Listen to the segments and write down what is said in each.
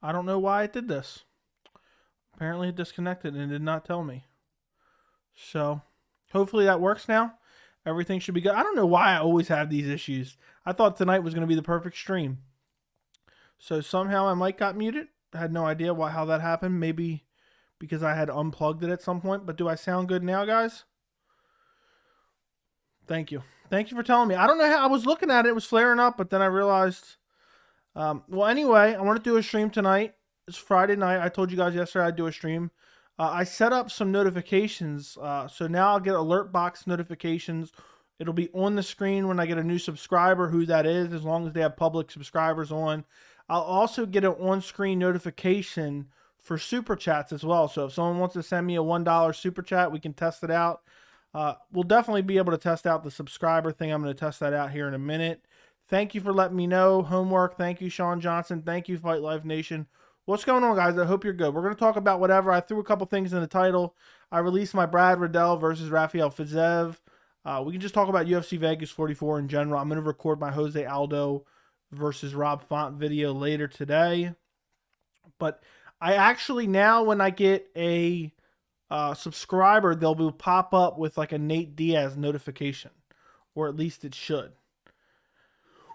I don't know why it did this. Apparently it disconnected and did not tell me. So hopefully that works now. Everything should be good. I don't know why I always have these issues. I thought tonight was going to be the perfect stream. So somehow my mic got muted. I had no idea how that happened. Maybe because I had unplugged it at some point. But do I sound good now, guys? Thank you. Thank you for telling me. I don't know how I was looking at it. It was flaring up, but then I realized. Well, anyway, I want to do a stream tonight. It's Friday night. I told you guys yesterday I'd do a stream. I set up some notifications. So now I'll get alert box notifications. It'll be on the screen when I get a new subscriber, who that is, as long as they have public subscribers on. I'll also get an on-screen notification for super chats as well. So if someone wants to send me a $1 super chat, we can test it out. We'll definitely be able to test out the subscriber thing. I'm going to test that out here in a minute. Thank you for letting me know. Homework. Thank you, Sean Johnson. Thank you, Fight Life Nation. What's going on, guys? I hope you're good. We're going to talk about whatever. I threw a couple things in the title. I released my Brad Riddell versus Rafael Fiziev. We can just talk about UFC Vegas 44 in general. I'm going to record my Jose Aldo versus Rob Font video later today. But I actually now, when I get a subscriber, they'll pop up with like a Nate Diaz notification, or at least it should.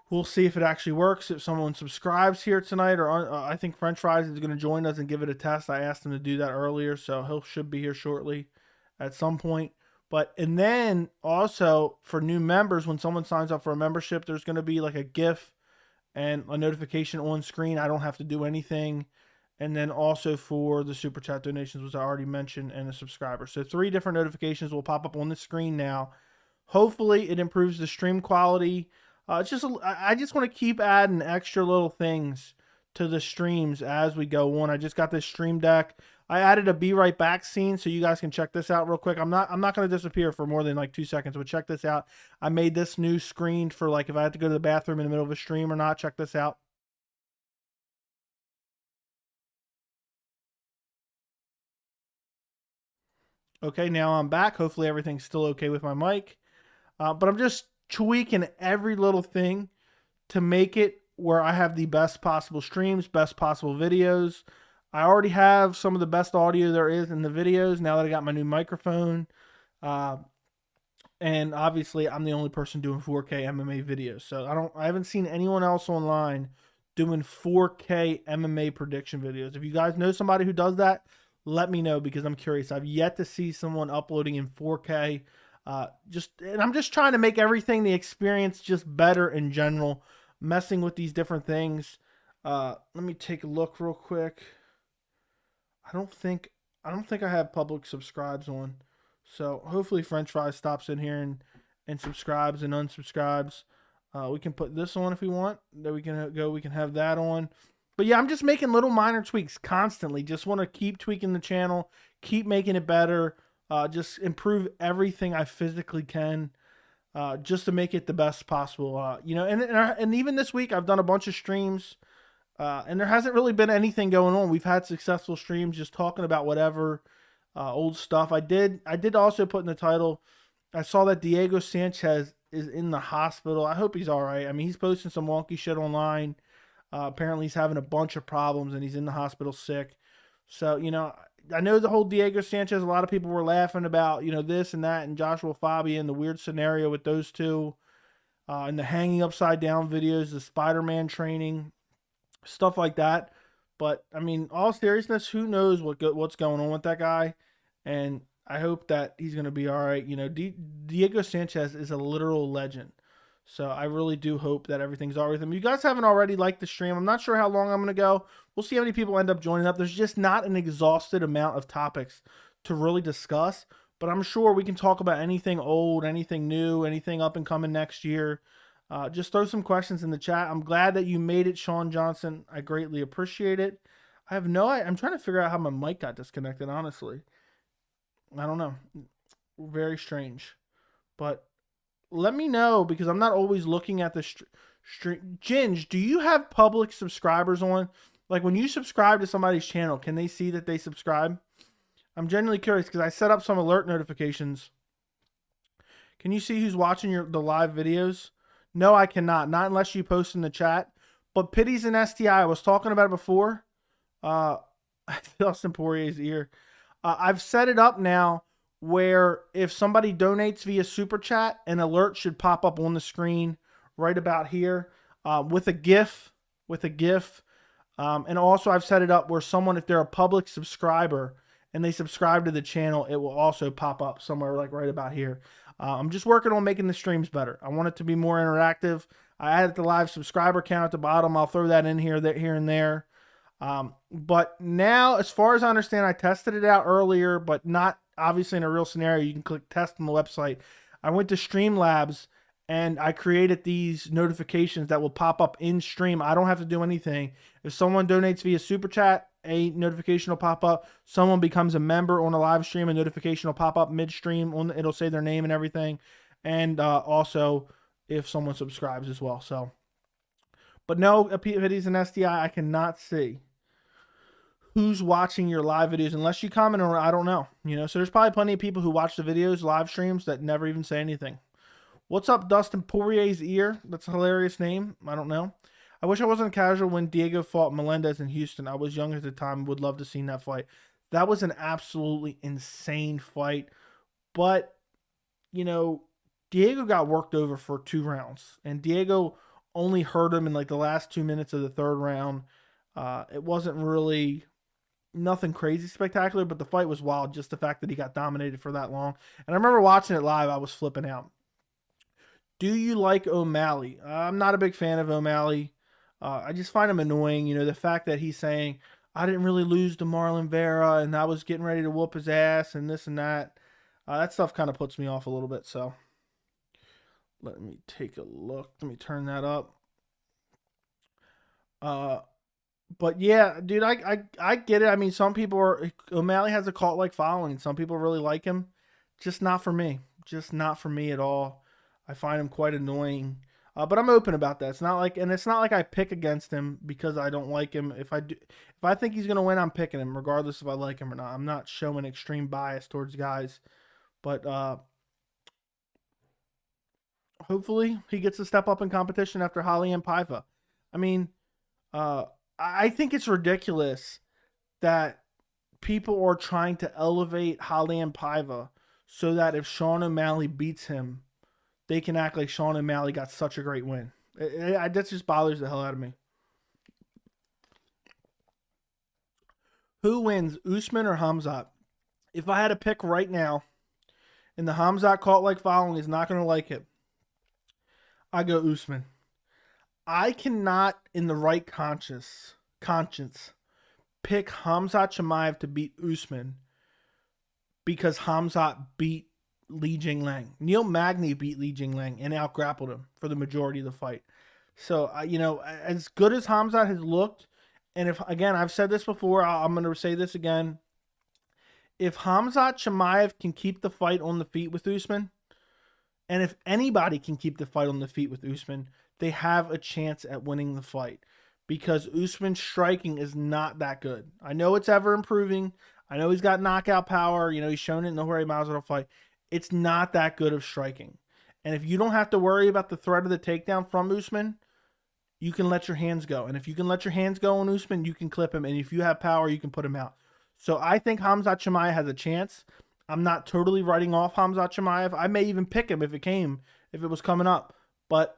We'll see if it actually works. If someone subscribes here tonight, or I think French Fries is going to join us and give it a test. I asked him to do that earlier, so he should be here shortly at some point. And then also for new members, when someone signs up for a membership, there's going to be like a GIF and a notification on screen. I don't have to do anything. And then also for the super chat donations, which I already mentioned, and the subscribers. So 3 different notifications will pop up on the screen now. Hopefully it improves the stream quality. I just want to keep adding extra little things to the streams as we go on. I just got this stream deck. I added a Be Right Back scene, so you guys can check this out real quick. I'm not going to disappear for more than like 2 seconds, but check this out. I made this new screen for like if I had to go to the bathroom in the middle of a stream or not. Check this out. Okay, now I'm back. Hopefully everything's still okay with my mic. But I'm just tweaking every little thing to make it where I have the best possible streams, best possible videos. I already have some of the best audio there is in the videos now that I got my new microphone. And obviously I'm the only person doing 4K MMA videos. So I haven't seen anyone else online doing 4K MMA prediction videos. If you guys know somebody who does that, let me know, because I'm curious. I've yet to see someone uploading in 4K. And I'm just trying to make everything, the experience, just better in general, messing with these different things. Let me take a look real quick. I don't think I have public subscribes on. So hopefully French Fries stops in here and subscribes and unsubscribes. We can put this on if we want. There we can have that on. But yeah, I'm just making little minor tweaks constantly. Just want to keep tweaking the channel, keep making it better, just improve everything I physically can, just to make it the best possible. And even this week I've done a bunch of streams, and there hasn't really been anything going on. We've had successful streams just talking about whatever old stuff. I did also put in the title, I saw that Diego Sanchez is in the hospital. I hope he's all right. I mean, he's posting some wonky shit online. Apparently he's having a bunch of problems and he's in the hospital sick. So, I know the whole Diego Sanchez, a lot of people were laughing about, this and that, and Joshua Fabia and the weird scenario with those two, and the hanging upside down videos, the Spider-Man training, stuff like that. But, I mean, all seriousness, who knows what's going on with that guy? And I hope that he's going to be all right. Diego Sanchez is a literal legend. So I really do hope that everything's all right with him. You guys haven't already liked the stream. I'm not sure how long I'm going to go. We'll see how many people end up joining up. There's just not an exhausted amount of topics to really discuss. But I'm sure we can talk about anything old, anything new, anything up and coming next year. Just throw some questions in the chat. I'm glad that you made it, Sean Johnson. I greatly appreciate it. I'm trying to figure out how my mic got disconnected, honestly. I don't know. Very strange. But let me know, because I'm not always looking at the stream. Ginge, do you have public subscribers on? Like when you subscribe to somebody's channel, can they see that they subscribe? I'm genuinely curious because I set up some alert notifications. Can you see who's watching the live videos? No, I cannot. Not unless you post in the chat. But Pitties and STI, I was talking about it before. Uh, Dustin Poirier's ear. I've set it up now where if somebody donates via super chat, an alert should pop up on the screen right about here with a GIF. And also I've set it up where someone, if they're a public subscriber and they subscribe to the channel, it will also pop up somewhere like right about here. I'm just working on making the streams better. I want it to be more interactive. I added the live subscriber count at the bottom. I'll throw that in here and there. But now, as far as I understand, I tested it out earlier, but not obviously in a real scenario. You can click test on the website. I went to Streamlabs and I created these notifications that will pop up in stream. I don't have to do anything. If someone donates via super chat, a notification will pop up. Someone becomes a member on a live stream, a notification will pop up midstream. It'll say their name and everything. And also if someone subscribes as well. So, but no, if it is an SDI, I cannot see who's watching your live videos unless you comment, or I don't know. So there's probably plenty of people who watch the videos, live streams, that never even say anything. What's up, Dustin Poirier's ear? That's a hilarious name. I don't know. I wish I wasn't casual when Diego fought Melendez in Houston. I was young at the time. Would love to see that fight. That was an absolutely insane fight. But, Diego got worked over for 2 rounds. And Diego only hurt him in like the last 2 minutes of the 3rd round. It wasn't really nothing crazy spectacular, but the fight was wild. Just the fact that he got dominated for that long. And I remember watching it live. I was flipping out. Do you like O'Malley? I'm not a big fan of O'Malley. I just find him annoying. The fact that he's saying, I didn't really lose to Marlon Vera and I was getting ready to whoop his ass and this and that. That stuff kind of puts me off a little bit. So let me take a look. Let me turn that up. But yeah, dude, I get it. I mean, some people O'Malley has a cult-like following. Some people really like him. Just not for me. Just not for me at all. I find him quite annoying. But I'm open about that. It's not like I pick against him because I don't like him. If I think he's gonna win, I'm picking him, regardless if I like him or not. I'm not showing extreme bias towards guys. But hopefully he gets to step up in competition after Holly and Paiva. I mean, I think it's ridiculous that people are trying to elevate Holly and Paiva so that if Sean O'Malley beats him, they can act like Sean O'Malley got such a great win. That just bothers the hell out of me. Who wins, Usman or Hamzat? If I had to pick right now, and the Hamzat cult-like following is not going to like it, I go Usman. I cannot, in the right conscience, pick Hamzat Chimaev to beat Usman because Hamzat beat Li Jingliang. Neil Magny beat Li Jingliang and out-grappled him for the majority of the fight. So, as good as Hamzat has looked, and if, again, I've said this before, I'm going to say this again. If Hamzat Chimaev can keep the fight on the feet with Usman, and if anybody can keep the fight on the feet with Usman, they have a chance at winning the fight because Usman's striking is not that good. I know it's ever improving. I know he's got knockout power. He's shown it in the Jorge Masvidal fight. It's not that good of striking. And if you don't have to worry about the threat of the takedown from Usman, you can let your hands go. And if you can let your hands go on Usman, you can clip him. And if you have power, you can put him out. So I think Hamzat Chimaev has a chance. I'm not totally writing off Hamzat Chimaev. I may even pick him if it was coming up. But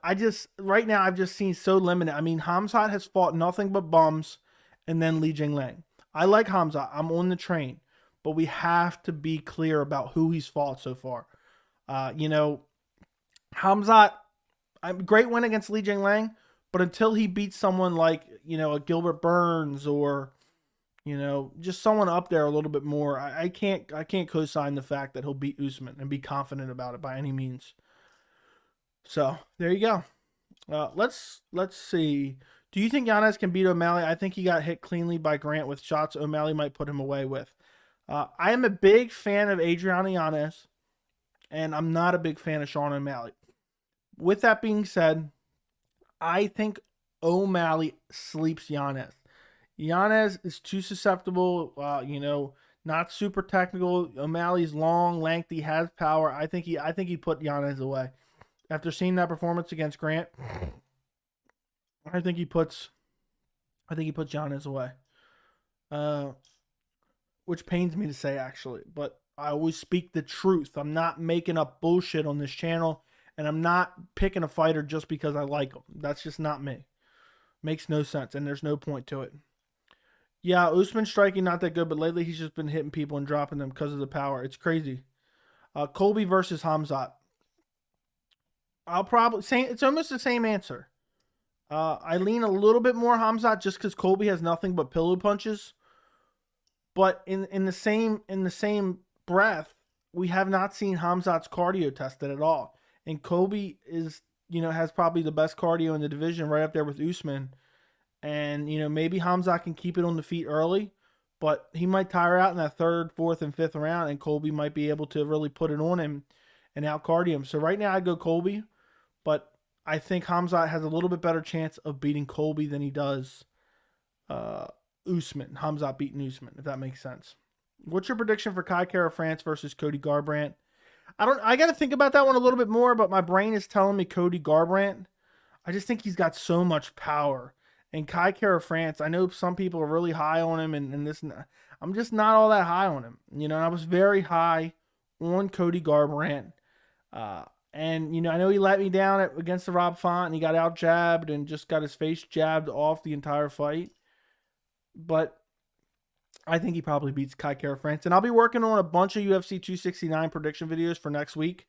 right now, I've just seen so limited. I mean, Hamzat has fought nothing but bums and then Li Jingliang. I like Hamzat. I'm on the train. But we have to be clear about who he's fought so far. Hamzat, great win against Li Jingliang, but until he beats someone like, a Gilbert Burns or, just someone up there a little bit more, I can't co-sign the fact that he'll beat Usman and be confident about it by any means. So there you go. Let's see. Do you think Yanez can beat O'Malley? I think he got hit cleanly by Grant with shots O'Malley might put him away with. I am a big fan of Adriano Yanez, and I'm not a big fan of Sean O'Malley. With that being said, I think O'Malley sleeps Yanez. Yanez is too susceptible, not super technical. O'Malley's long, lengthy, has power. I think he put Yanez away. After seeing that performance against Grant, I think he puts Yanez away. which pains me to say actually, but I always speak the truth. I'm not making up bullshit on this channel, and I'm not picking a fighter just because I like him. That's just not me. Makes no sense, and there's no point to it. Yeah, Usman striking not that good, but lately he's just been hitting people and dropping them because of the power. It's crazy. Colby versus Hamzap. I'll probably say it's almost the same answer. I lean a little bit more Hamzat just because Colby has nothing but pillow punches. But in the same breath, we have not seen Hamzat's cardio tested at all. And Colby is, has probably the best cardio in the division, right up there with Usman. And, maybe Hamzat can keep it on the feet early, but he might tire out in that third, fourth, and fifth round, and Colby might be able to really put it on him and out cardio him. So right now I'd go Colby, but I think Hamzat has a little bit better chance of beating Colby than he does Usman. Hamzat beating Usman, if that makes sense. What's your prediction for Kai Kara France versus Cody Garbrandt? I got to think about that one a little bit more, but my brain is telling me Cody Garbrandt. I just think he's got so much power. And Kai Kara France, I know some people are really high on him, and this, I'm just not all that high on him. I was very high on Cody Garbrandt. And, I know he let me down against the Rob Font, and he got out jabbed and just got his face jabbed off the entire fight. But I think he probably beats Kai Kara France. And I'll be working on a bunch of UFC 269 prediction videos for next week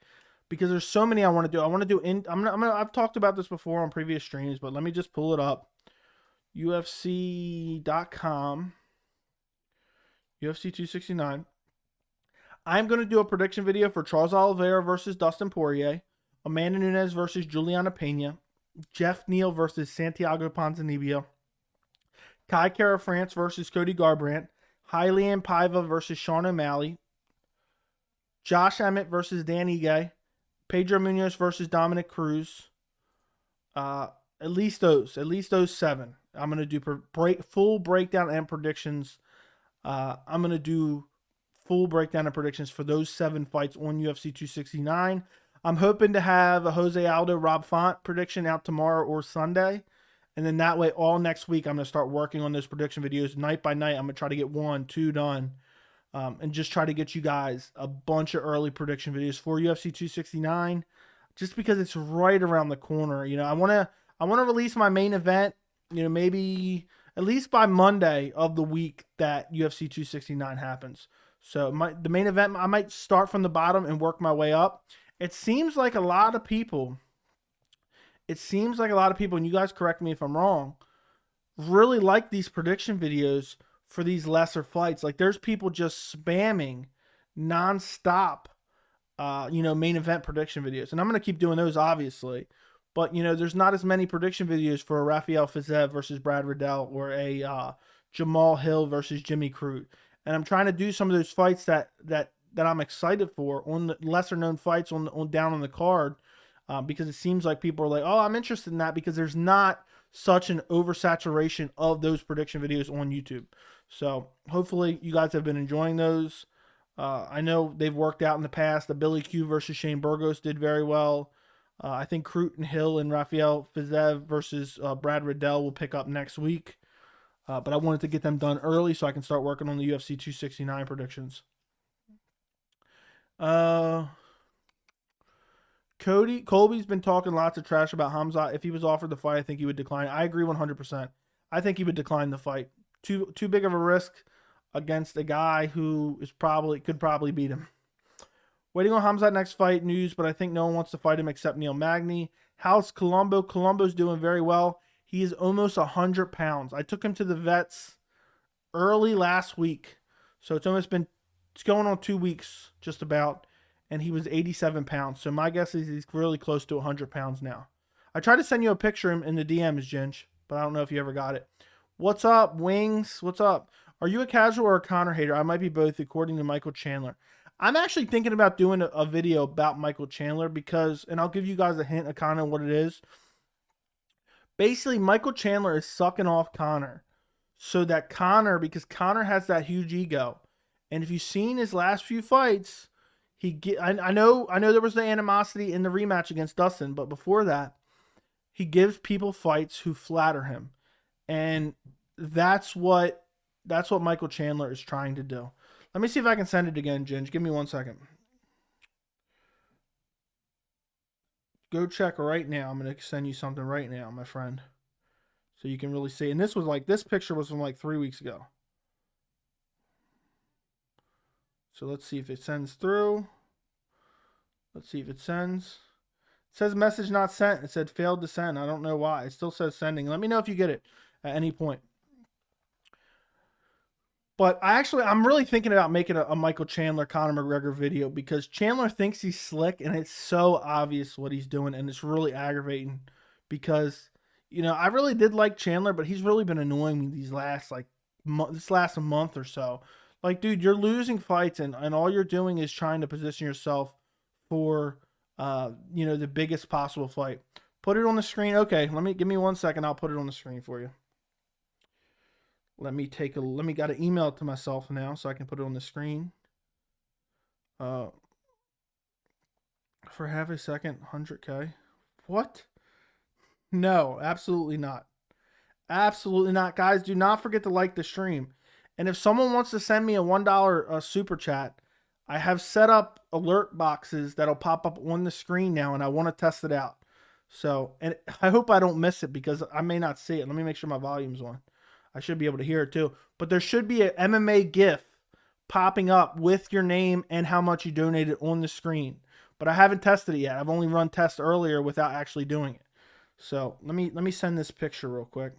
because there's so many I want to do. I want to do I've talked about this before on previous streams, but let me just pull it up. UFC.com. UFC 269. I'm going to do a prediction video for Charles Oliveira versus Dustin Poirier, Amanda Nunes versus Juliana Pena, Jeff Neal versus Santiago Ponzinibbio, Kai Kara France versus Cody Garbrandt, Hylian Paiva versus Sean O'Malley, Josh Emmett versus Dan Ige, Pedro Munoz versus Dominic Cruz. At least those 7. I'm going to do full breakdown and predictions. I'm going to do full breakdown and predictions for those 7 fights on UFC 269. I'm hoping to have a Jose Aldo Rob Font prediction out tomorrow or Sunday. And then that way, all next week, I'm going to start working on those prediction videos night by night. I'm going to try to get 1, 2 done. And just try to get you guys a bunch of early prediction videos for UFC 269. Just because it's right around the corner. I want to release my main event, maybe at least by Monday of the week that UFC 269 happens. So the main event, I might start from the bottom and work my way up. It seems like a lot of people, and you guys correct me if I'm wrong, really like these prediction videos for these lesser fights. Like there's people just spamming nonstop, main event prediction videos. And I'm going to keep doing those, obviously. But, there's not as many prediction videos for a Rafael Fiziev versus Brad Riddell or a Jamal Hill versus Jimmy Crute. And I'm trying to do some of those fights that I'm excited for on the lesser known fights on down on the card because it seems like people are like, oh, I'm interested in that because there's not such an oversaturation of those prediction videos on YouTube. So hopefully you guys have been enjoying those. I know they've worked out in the past. The Billy Q versus Shane Burgos did very well. I think Crute and Hill and Rafael Fiziev versus Brad Riddell will pick up next week. But I wanted to get them done early so I can start working on the UFC 269 predictions. Colby's been talking lots of trash about Hamzat. If he was offered the fight, I think he would decline. I agree 100%. I think he would decline the fight. Too big of a risk against a guy who could probably beat him. Waiting on Hamzat next fight news, but I think no one wants to fight him except Neil Magny. How's Colombo? Colombo's doing very well. He is almost 100 pounds. I took him to the vets early last week. So it's going on 2 weeks just about. And he was 87 pounds. So my guess is he's really close to 100 pounds now. I tried to send you a picture in the DMs, Ginge, but I don't know if you ever got it. What's up, Wings? What's up? Are you a casual or a Conor hater? I might be both, according to Michael Chandler. I'm actually thinking about doing a video about Michael Chandler because, and I'll give you guys a hint of kind of what it is. Basically, Michael Chandler is sucking off Conor so that because Conor has that huge ego. And if you've seen his last few fights, I know there was the animosity in the rematch against Dustin, but before that, he gives people fights who flatter him. And that's what That's what Michael Chandler is trying to do. Let me see if I can send it again, Ginge. Give me 1 second. Go check right now. I'm going to send you something right now, my friend. So you can really see. And this was like, this picture was from like 3 weeks ago. So let's see if it sends through. Let's see if it sends. It says message not sent. It said failed to send. I don't know why. It still says sending. Let me know if you get it at any point. But I'm really thinking about making a Michael Chandler, Conor McGregor video because Chandler thinks he's slick and it's so obvious what he's doing and it's really aggravating because, you know, I really did like Chandler, but he's really been annoying me these last, like, this last month or so. Like, dude, you're losing fights and all you're doing is trying to position yourself for, you know, the biggest possible fight. Put it on the screen. Okay, give me 1 second. I'll put it on the screen for you. Let me got to email it to myself now so I can put it on the screen. For half a second, 100K. What? No, absolutely not. Absolutely not. Guys, do not forget to like the stream. And if someone wants to send me a $1 super chat, I have set up alert boxes that'll pop up on the screen now, and I want to test it out. So, and I hope I don't miss it because I may not see it. Let me make sure my volume's on. I should be able to hear it too. But there should be an MMA GIF popping up with your name and how much you donated on the screen. But I haven't tested it yet. I've only run tests earlier without actually doing it. So let me send this picture real quick.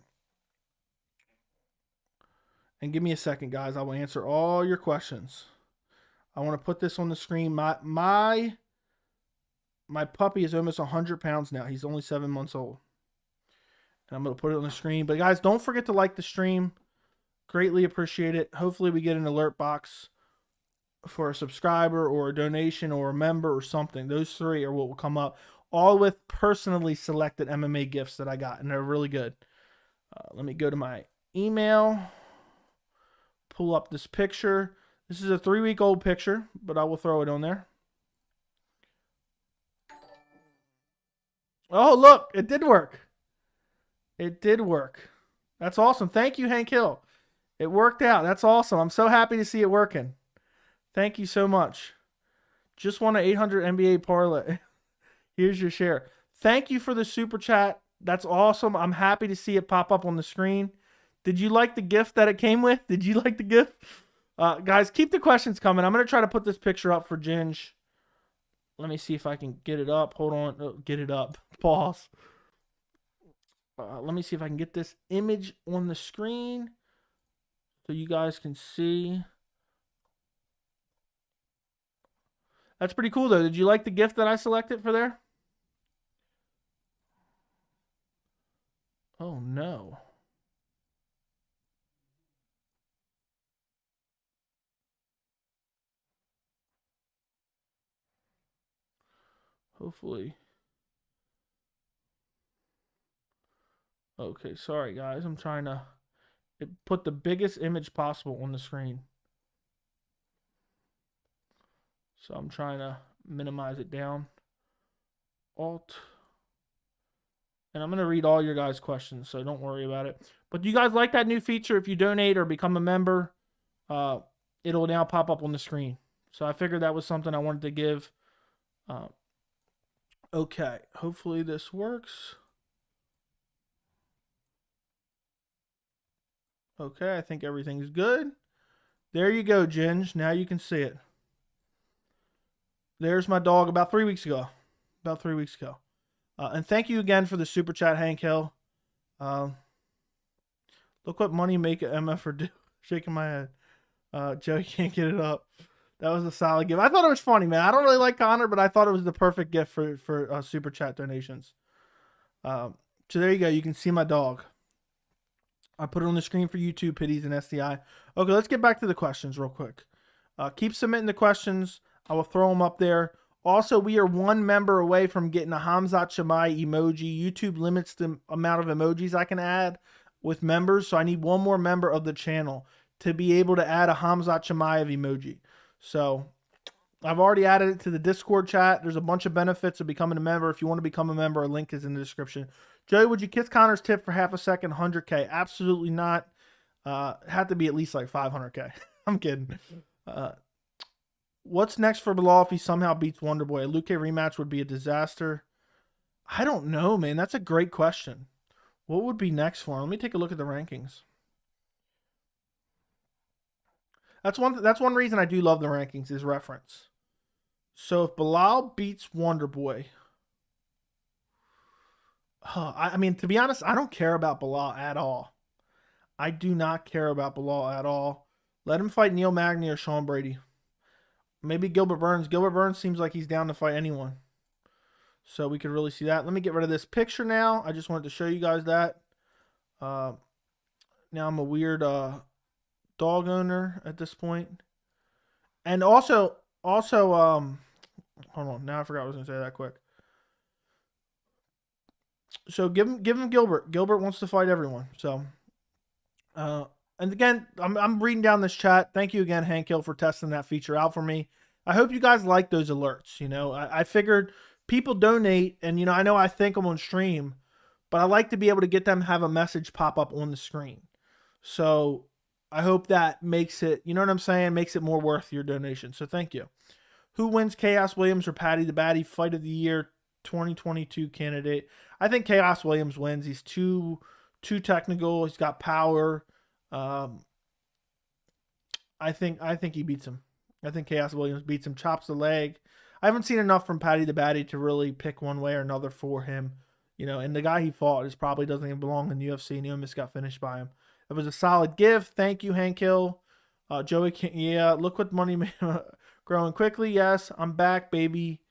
And give me a second, guys. I will answer all your questions. I want to put this on the screen. My puppy is almost 100 pounds now. He's only 7 months old. And I'm going to put it on the screen. But guys, don't forget to like the stream. Greatly appreciate it. Hopefully we get an alert box for a subscriber or a donation or a member or something. Those three are what will come up. All with personally selected MMA gifts that I got. And they're really good. Let me go to my email. Pull up this picture. This is a 3-week-old picture, but I will throw it on there. Oh, look. It did work. It did work. That's awesome. Thank you, Hank Hill. It worked out. That's awesome. I'm so happy to see it working. Thank you so much. Just won an 800 NBA parlay. Here's your share. Thank you for the super chat. That's awesome. I'm happy to see it pop up on the screen. Did you like the gift that it came with? Did you like the gift? Guys, keep the questions coming. I'm going to try to put this picture up for Ginge. Let me see if I can get it up. Hold on. Oh, get it up. Pause. Let me see if I can get this image on the screen so you guys can see. That's pretty cool, though. Did you like the gift that I selected for there? Oh, no. Hopefully. Okay, sorry, guys. I'm trying to put the biggest image possible on the screen. So I'm trying to minimize it down. Alt. And I'm going to read all your guys' questions, so don't worry about it. But do you guys like that new feature? If you donate or become a member, it'll now pop up on the screen. So I figured that was something I wanted to give. Okay, hopefully this works. Okay, I think everything's good. There you go, Ginge. Now you can see it. There's my dog about 3 weeks ago. About 3 weeks ago. And thank you again for the super chat, Hank Hill. Look what Money Maker MF are doing. Shaking my head. Joey can't get it up. That was a solid gift. I thought it was funny, man. I don't really like Conor, but I thought it was the perfect gift for super chat donations. So there you go. You can see my dog. I put it on the screen for YouTube, Pitties, and SDI. Okay, let's get back to the questions real quick. Keep submitting the questions. I will throw them up there. Also, we are one member away from getting a Hamzap emoji. YouTube limits the amount of emojis I can add with members, so I need one more member of the channel to be able to add a Hamzap emoji. So I've already added it to the Discord chat. There's a bunch of benefits of becoming a member. If you want to become a member, a link is in the description. Joey, would you kiss Conor's tip for half a second, 100K? Absolutely not. Had to be at least like 500K. I'm kidding. What's next for Bilal if he somehow beats Wonderboy? A Luke rematch would be a disaster. I don't know, man. That's a great question. What would be next for him? Let me take a look at the rankings. That's one reason I do love the rankings is reference. So if Bilal beats Wonderboy, I mean, to be honest, I don't care about Bilal at all. I do not care about Bilal at all. Let him fight Neil Magny or Sean Brady. Maybe Gilbert Burns. Gilbert Burns seems like he's down to fight anyone. So we could really see that. Let me get rid of this picture now. I just wanted to show you guys that. Now I'm a weird dog owner at this point. And also, hold on. Now I forgot what I was going to say that quick. So give him Gilbert. Gilbert wants to fight everyone. So, and again, I'm reading down this chat. Thank you again, Hank Hill, for testing that feature out for me. I hope you guys like those alerts. You know, I figured people donate, and you know, I know I thank them on stream, but I like to be able to get them have a message pop up on the screen. So I hope that makes it, you know what I'm saying, makes it more worth your donation. So thank you. Who wins, Chaos Williams or Patty the Batty? Fight of the Year 2022 candidate. I think Chaos Williams wins. He's too technical. He's got power. I think he beats him. I think Chaos Williams beats him, chops the leg. I haven't seen enough from Patty the Batty to really pick one way or another for him. You know, and the guy he fought is probably doesn't even belong in the UFC, and he almost got finished by him. It was a solid gift. Thank you, Hank Hill. Joey, yeah, look what money growing quickly. Yes, I'm back, baby.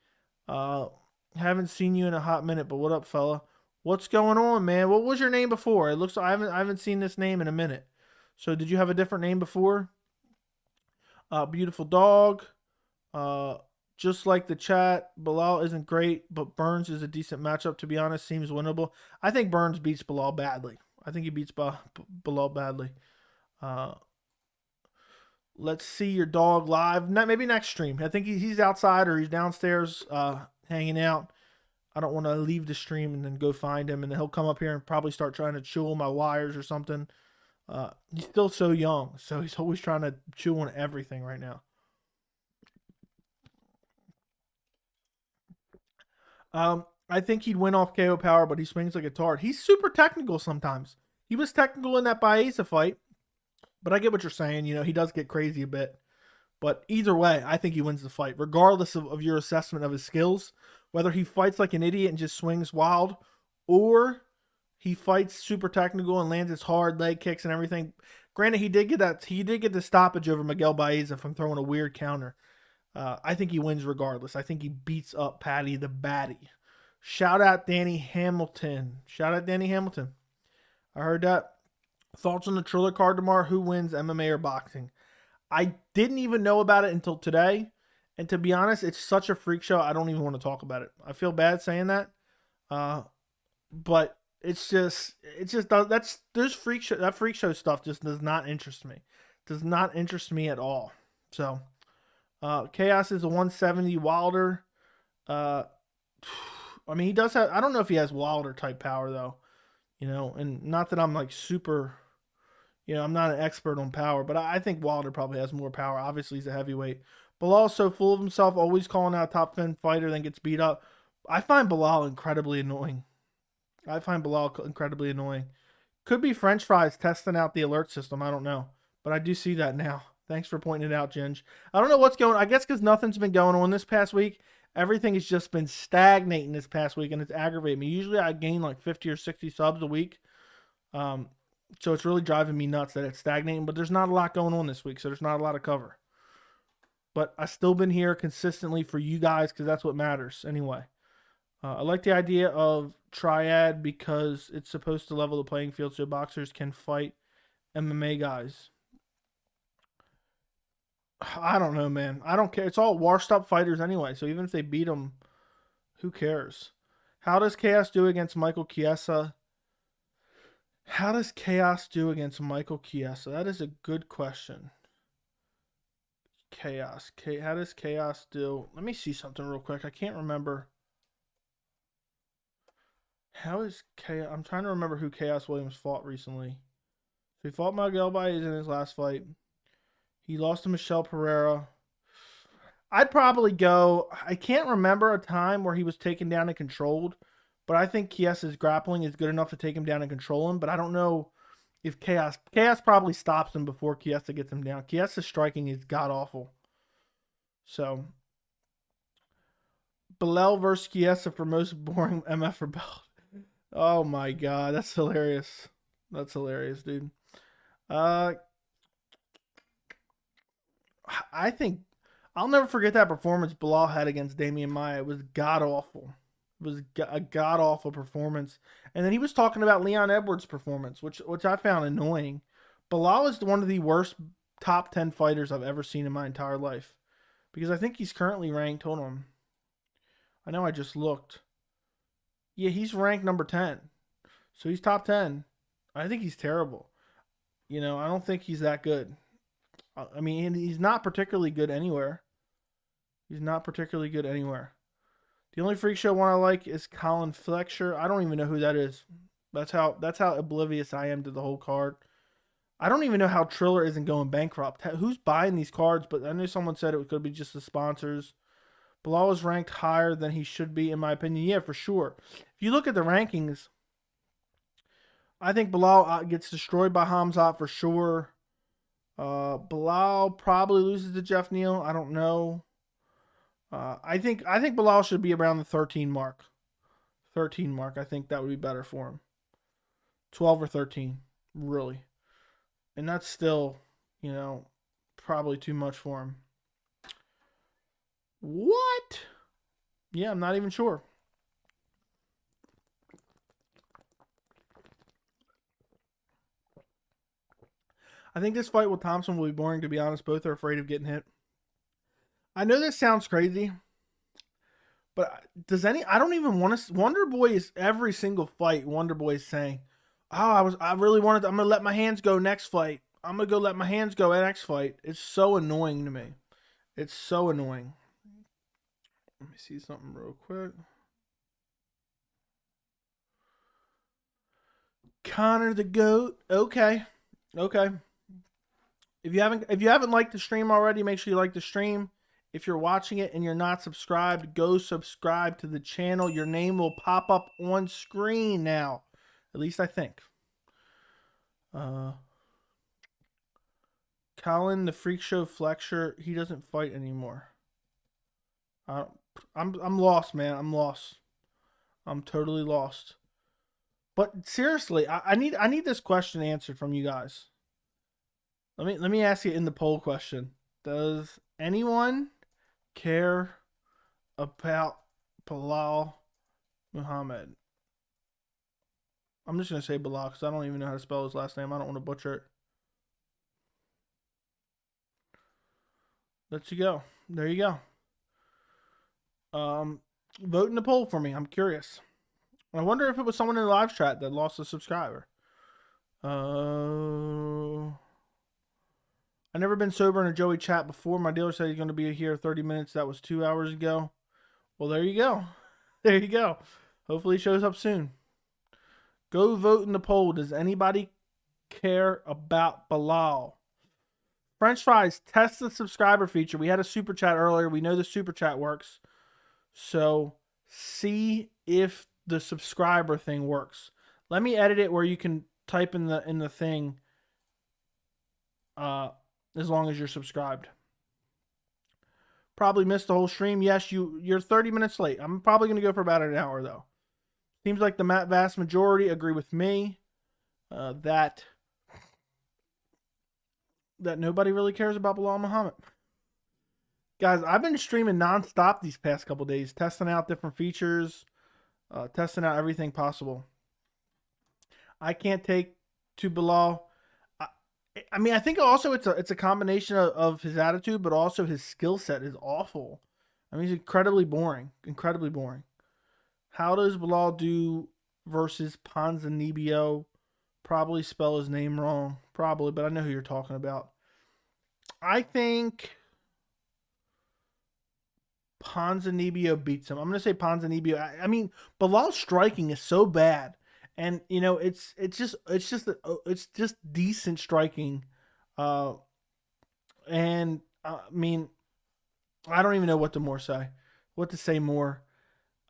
Haven't seen you in a hot minute, but what up, fella? What's going on, man? What was your name before? It looks like I haven't seen this name in a minute. So did you have a different name before? Beautiful dog. Just like the chat, Bilal isn't great, but Burns is a decent matchup, to be honest. Seems winnable. I think Burns beats Bilal badly. I think he beats Bilal badly. Let's see your dog live. Maybe next stream. I think he's outside or he's downstairs hanging out. I don't want to leave the stream and then go find him, and then he'll come up here and probably start trying to chew on my wires or something. He's still so young, so he's always trying to chew on everything right now. I think he'd win off KO power, but he swings like a tart. He's super technical sometimes. He was technical in that Baeza fight, but I get what you're saying. You know, he does get crazy a bit. But either way, I think he wins the fight, regardless of your assessment of his skills. Whether he fights like an idiot and just swings wild, or he fights super technical and lands his hard leg kicks and everything. Granted, he did get the stoppage over Miguel Baeza from throwing a weird counter. I think he wins regardless. I think he beats up Patty the Batty. Shout out Danny Hamilton. I heard that. Thoughts on the Triller card tomorrow? Who wins, MMA or boxing? I didn't even know about it until today. And to be honest, it's such a freak show, I don't even want to talk about it. I feel bad saying that. But that freak show stuff just does not interest me. Does not interest me at all. So, Chaos is a 170 Wilder. I mean, he does have, I don't know if he has Wilder type power though, you know, and not that I'm like super, you know, I'm not an expert on power, but I think Wilder probably has more power. Obviously he's a heavyweight. Bilal so full of himself, always calling out top 10 fighter, then gets beat up. I find Bilal incredibly annoying. Could be French fries testing out the alert system. I don't know, but I do see that now. Thanks for pointing it out, Ginge. I don't know what's going on. I guess because nothing's been going on this past week. Everything has just been stagnating this past week, and it's aggravating me. Usually I gain like 50 or 60 subs a week. So it's really driving me nuts that it's stagnating, but there's not a lot going on this week, so there's not a lot to cover. But I've still been here consistently for you guys because that's what matters anyway. I like the idea of triad because it's supposed to level the playing field so boxers can fight MMA guys. I don't know, man. I don't care. It's all washed up fighters anyway, so even if they beat them, who cares? How does Chaos do against Michael Chiesa? That is a good question. Chaos. How does Chaos do? Let me see something real quick. I can't remember. How is Chaos? I'm trying to remember who Chaos Williams fought recently. I So he fought Miguel Baez in his last fight. He lost to Michel Pereira. I'd probably go. I can't remember a time where he was taken down and controlled, but I think Chiesa's grappling is good enough to take him down and control him. But I don't know if Chaos probably stops him before Chiesa gets him down. Chiesa's striking is god awful. So Bilal versus Chiesa for most boring MF belt. Oh my god, that's hilarious. That's hilarious, dude. I think I'll never forget that performance Bilal had against Damian Maia. It was god awful. It was a god awful performance. And then he was talking about Leon Edwards' performance, which I found annoying. Bilal is one of the worst top 10 fighters I've ever seen in my entire life, because I think he's currently ranked. Hold on, I know I just looked. Yeah, he's ranked number 10, so he's top 10. I think he's terrible. I don't think he's that good. I mean, he's not particularly good anywhere. He's not particularly good anywhere. The only freak show one I like is Colin Fletcher. I don't even know who that is. That's how oblivious I am to the whole card. I don't even know how Triller isn't going bankrupt. Who's buying these cards? But I know someone said it could be just the sponsors. Bilal is ranked higher than he should be, in my opinion. Yeah, for sure. If you look at the rankings, I think Bilal gets destroyed by Hamzap for sure. Bilal probably loses to Jeff Neal. I don't know. I think Bilal should be around the 13 mark. 13 mark. I think that would be better for him. 12 or 13, really. And that's still, probably too much for him. What? Yeah, I'm not even sure. I think this fight with Thompson will be boring, to be honest. Both are afraid of getting hit. I know this sounds crazy, but I don't even want to. Wonder Boy is every single fight. Wonder Boy is saying, "Oh, I'm gonna let my hands go next fight. I'm gonna go let my hands go next fight." It's so annoying to me. It's so annoying. Let me see something real quick. Connor the GOAT. Okay. If you haven't liked the stream already, make sure you like the stream. If you're watching it and you're not subscribed, go subscribe to the channel. Your name will pop up on screen now. At least I think. Colin, the Freak Show Fletcher, he doesn't fight anymore. I'm lost, man. I'm lost. I'm totally lost. But seriously, I need this question answered from you guys. Let me ask you in the poll question. Does anyone care about Bilal Muhammad? I'm just gonna say Bilal because I don't even know how to spell his last name. I don't want to butcher it. Let's go. There you go. Vote in the poll for me. I'm curious. I wonder if it was someone in the live chat that lost a subscriber. I've never been sober in a Joey chat before. My dealer said he's going to be here 30 minutes. That was 2 hours ago. Well, there you go. There you go. Hopefully he shows up soon. Go vote in the poll. Does anybody care about Bilal? French Fries, test the subscriber feature. We had a super chat earlier. We know the super chat works. So see if the subscriber thing works. Let me edit it where you can type in the thing as long as you're subscribed. Probably missed the whole stream. Yes, you're 30 minutes late. I'm probably going to go for about an hour though. Seems like the vast majority agree with me that nobody really cares about Bilal Muhammad. Guys, I've been streaming nonstop these past couple days, testing out different features, testing out everything possible. I can't take to Bilal. I mean, I think also it's a combination of his attitude, but also his skill set is awful. I mean, he's incredibly boring. Incredibly boring. How does Bilal do versus Ponzinibbio? Probably spell his name wrong. Probably, but I know who you're talking about. I think Ponzinibbio beats him. I'm going to say Ponzinibbio. I mean, Bilal's striking is so bad. And you know, it's just decent striking. And I mean, I don't even know what to more say. What to say more?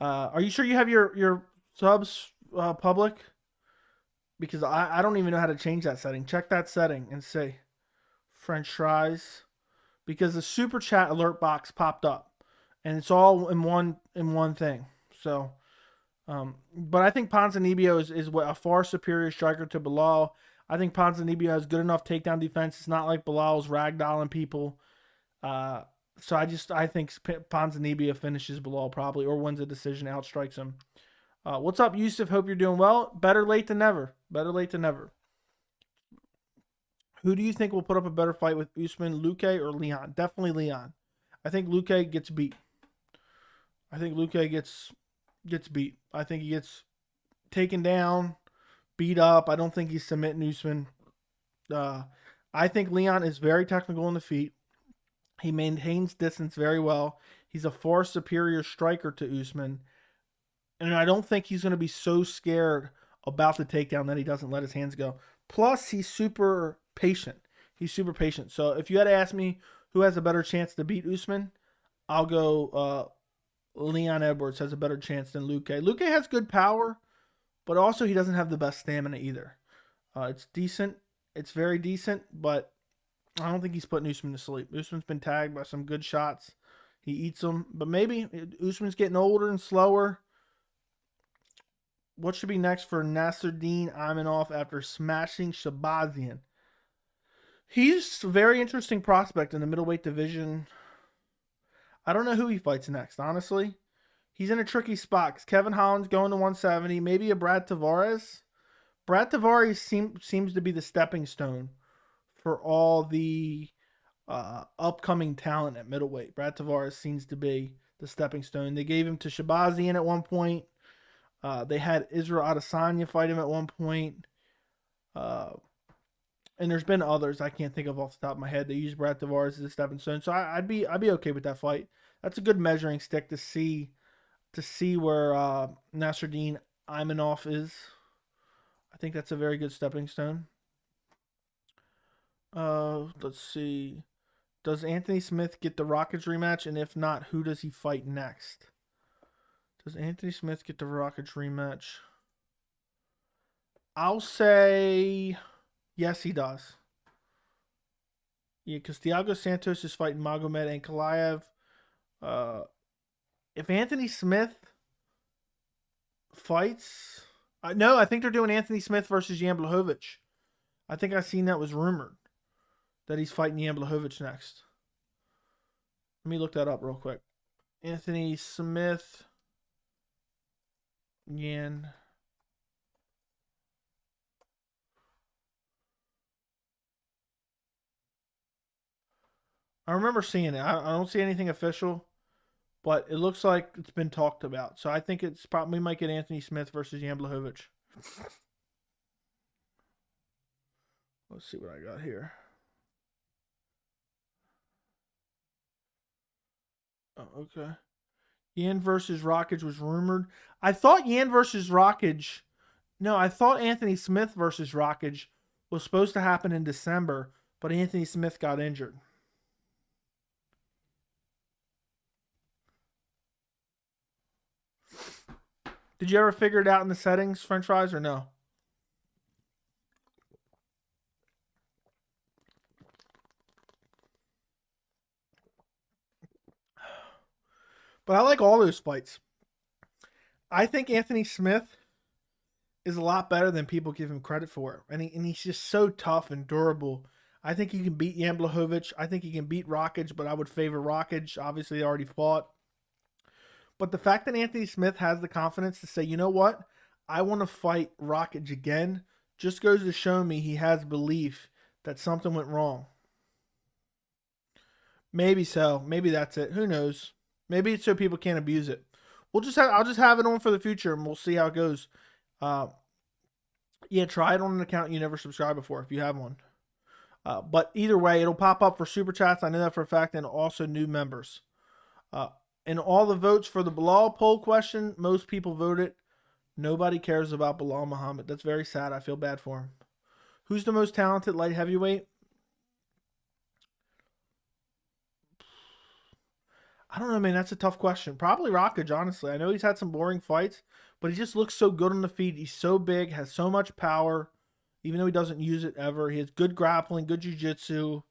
Are you sure you have your subs public? Because I don't even know how to change that setting. Check that setting and say French fries, because the super chat alert box popped up, and it's all in one thing. So, but I think Ponzinibbio is what a far superior striker to Bilal. I think Ponzinibbio has good enough takedown defense. It's not like Bilal's ragdolling people. Uh, so I think Ponzinibbio finishes Bilal probably, or wins a decision, outstrikes him. What's up, Yusuf? Hope you're doing well. Better late than never. Better late than never. Who do you think will put up a better fight with Usman, Luque or Leon? Definitely Leon. I think Luque gets beat. I think Luque gets beat. I think he gets taken down, beat up. I don't think he's submitting Usman. I think Leon is very technical in the feet. He maintains distance very well. He's a far superior striker to Usman. And I don't think he's going to be so scared about the takedown that he doesn't let his hands go. Plus, he's super patient. He's super patient. So if you had to ask me who has a better chance to beat Usman, I'll go Leon Edwards has a better chance than Luque. Luque has good power, but also he doesn't have the best stamina either. It's decent. It's very decent, but I don't think he's putting Usman to sleep. Usman's been tagged by some good shots. He eats them, but maybe Usman's getting older and slower. What should be next for Nasruddin Imanov after smashing Shabazian? He's a very interesting prospect in the middleweight division. I don't know who he fights next, honestly. He's in a tricky spot. Kevin Holland's going to 170. Maybe a Brad Tavares. Brad Tavares seems to be the stepping stone for all the upcoming talent at middleweight. Brad Tavares seems to be the stepping stone. They gave him to Shabazian at one point. They had Israel Adesanya fight him at one point. And there's been others I can't think of off the top of my head. They used Brad Tavares as a stepping stone. So I'd be okay with that fight. That's a good measuring stick to see where Nasruddin Imanov is. I think that's a very good stepping stone. Let's see. Does Anthony Smith get the Rockets rematch? And if not, who does he fight next? Does Anthony Smith get the Rockets rematch? I'll say yes, he does. Yeah, because Diego Sanchez is fighting Magomed Ankalaev. If Anthony Smith fights... no, I think they're doing Anthony Smith versus Jan Blachowicz. I think I've seen that was rumored, that he's fighting Jan Blachowicz next. Let me look that up real quick. Anthony Smith... Jan... I remember seeing it. I don't see anything official, but it looks like it's been talked about. So I think it's probably, we might get Anthony Smith versus Jan Blachowicz. Let's see what I got here. Oh, okay. Yan versus Rockage was rumored. I thought Yan versus Rockage. No, I thought Anthony Smith versus Rockage was supposed to happen in December, but Anthony Smith got injured. Did you ever figure it out in the settings, French fries, or no? But I like all those fights. I think Anthony Smith is a lot better than people give him credit for. And he's just so tough and durable. I think he can beat Jan Blachowicz. I think he can beat Rockage, but I would favor Rockage. Obviously, they already fought. But the fact that Anthony Smith has the confidence to say, you know what, I want to fight Rockage again, just goes to show me he has belief that something went wrong. Maybe so. Maybe that's it. Who knows? Maybe it's so people can't abuse it. I'll just have it on for the future, and we'll see how it goes. Yeah, try it on an account you never subscribed before if you have one. But either way, it'll pop up for super chats. I know that for a fact, and also new members. And all the votes for the Bilal poll question, most people voted Nobody cares about Bilal Muhammad. That's very sad. I feel bad for him. Who's the most talented light heavyweight? I don't know, man. That's a tough question. Probably Rockage, honestly. I know he's had some boring fights, but he just looks so good on the feet. He's so big, has so much power, even though he doesn't use it ever. He has good grappling, good jiu-jitsu.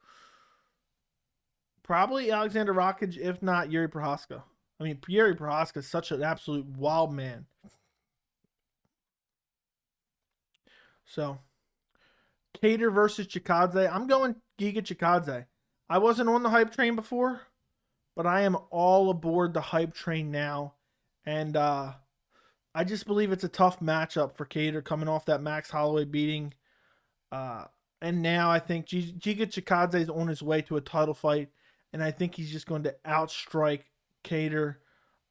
Probably Alexander Rockage, if not Yuri Prohaska. I mean, Yuri Prohaska is such an absolute wild man. So, Cater versus Chikadze. I'm going Giga Chikadze. I wasn't on the hype train before, but I am all aboard the hype train now. And I just believe it's a tough matchup for Cater coming off that Max Holloway beating. And now I think Giga Chikadze is on his way to a title fight. And I think he's just going to outstrike Cater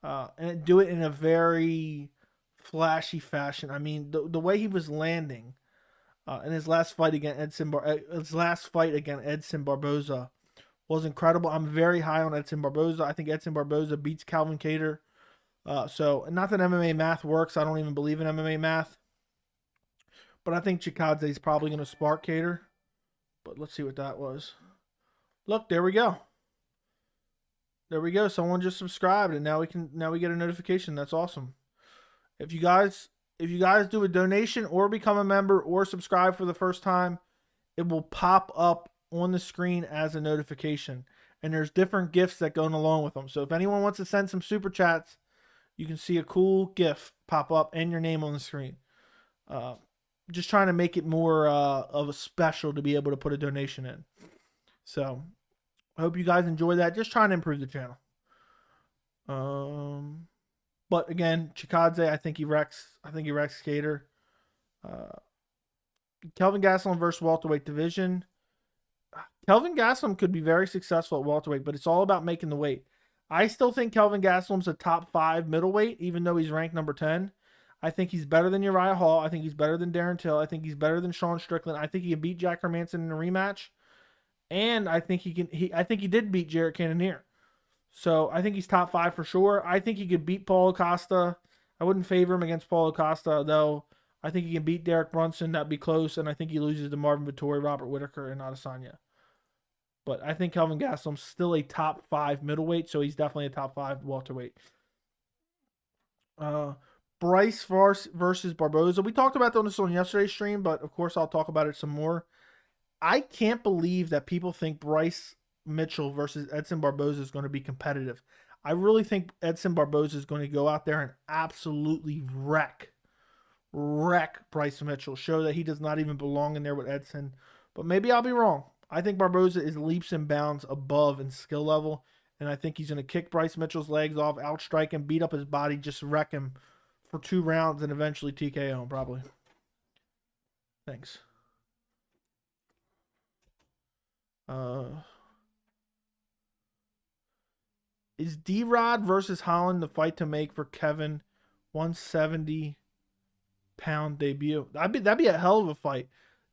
and do it in a very flashy fashion. I mean, the way he was landing in his last fight against Edson Barboza was incredible. I'm very high on Edson Barboza. I think Edson Barboza beats Calvin Cater. So, not that MMA math works. I don't even believe in MMA math. But I think Chikadze is probably going to spark Cater. But let's see what that was. Look, there we go. There we go. Someone just subscribed, and now we get a notification. That's awesome. If you guys do a donation or become a member or subscribe for the first time, it will pop up on the screen as a notification. And there's different gifts that go along with them. So if anyone wants to send some super chats, you can see a cool GIF pop up and your name on the screen. Just trying to make it more of a special to be able to put a donation in. So I hope you guys enjoy that. Just trying to improve the channel. But again, Chikadze, I think he wrecks Cater. Kelvin Gastelum versus welterweight division. Kelvin Gastelum could be very successful at welterweight, but it's all about making the weight. I still think Kelvin Gastelum's a top 5 middleweight, even though he's ranked number 10. I think he's better than Uriah Hall. I think he's better than Darren Till. I think he's better than Sean Strickland. I think he can beat Jack Hermanson in a rematch. And I think I think he did beat Jarrett Cannonier. So I think he's top 5 for sure. I think he could beat Paulo Costa. I wouldn't favor him against Paulo Costa, though. I think he can beat Derek Brunson. That'd be close. And I think he loses to Marvin Vettori, Robert Whittaker, and Adesanya. But I think Kelvin Gastelum's still a top 5 middleweight, so he's definitely a top 5 welterweight. Bryce versus Barboza. We talked about this on yesterday's stream, but of course I'll talk about it some more. I can't believe that people think Bryce Mitchell versus Edson Barboza is going to be competitive. I really think Edson Barboza is going to go out there and absolutely wreck Bryce Mitchell. Show that he does not even belong in there with Edson. But maybe I'll be wrong. I think Barboza is leaps and bounds above in skill level. And I think he's going to kick Bryce Mitchell's legs off, outstrike him, beat up his body, just wreck him for 2 rounds and eventually TKO him probably. Thanks. Is D-Rod versus Holland the fight to make for Kevin 170-pound debut? That'd be a hell of a fight.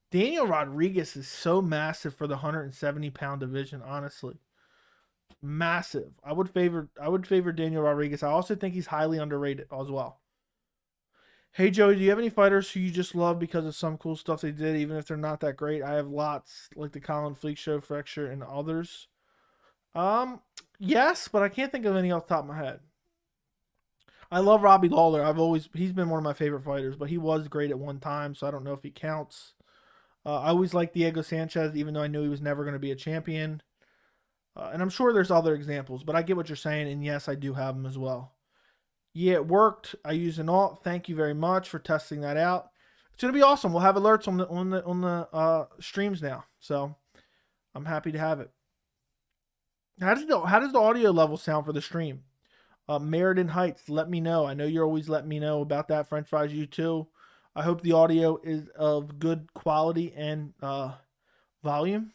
Daniel Rodriguez is so massive for the 170-pound division, honestly. Massive. I would favor Daniel Rodriguez. I also think he's highly underrated as well. Hey Joey, do you have any fighters who you just love because of some cool stuff they did, even if they're not that great? I have lots, like the Colin Fleek Show, Fracture, and others. Yes, but I can't think of any off the top of my head. I love Robbie Lawler. He's been one of my favorite fighters, but he was great at one time, so I don't know if he counts. I always liked Diego Sanchez, even though I knew he was never going to be a champion. And I'm sure there's other examples, but I get what you're saying, and yes, I do have them as well. Yeah, it worked. I used an alt. Thank you very much for testing that out. It's gonna be awesome. We'll have alerts on the streams now, so I'm happy to have it. How does the audio level sound for the stream? Meriden Heights, let me know. I know you're always letting me know about that. French fries, you too. I hope the audio is of good quality and volume.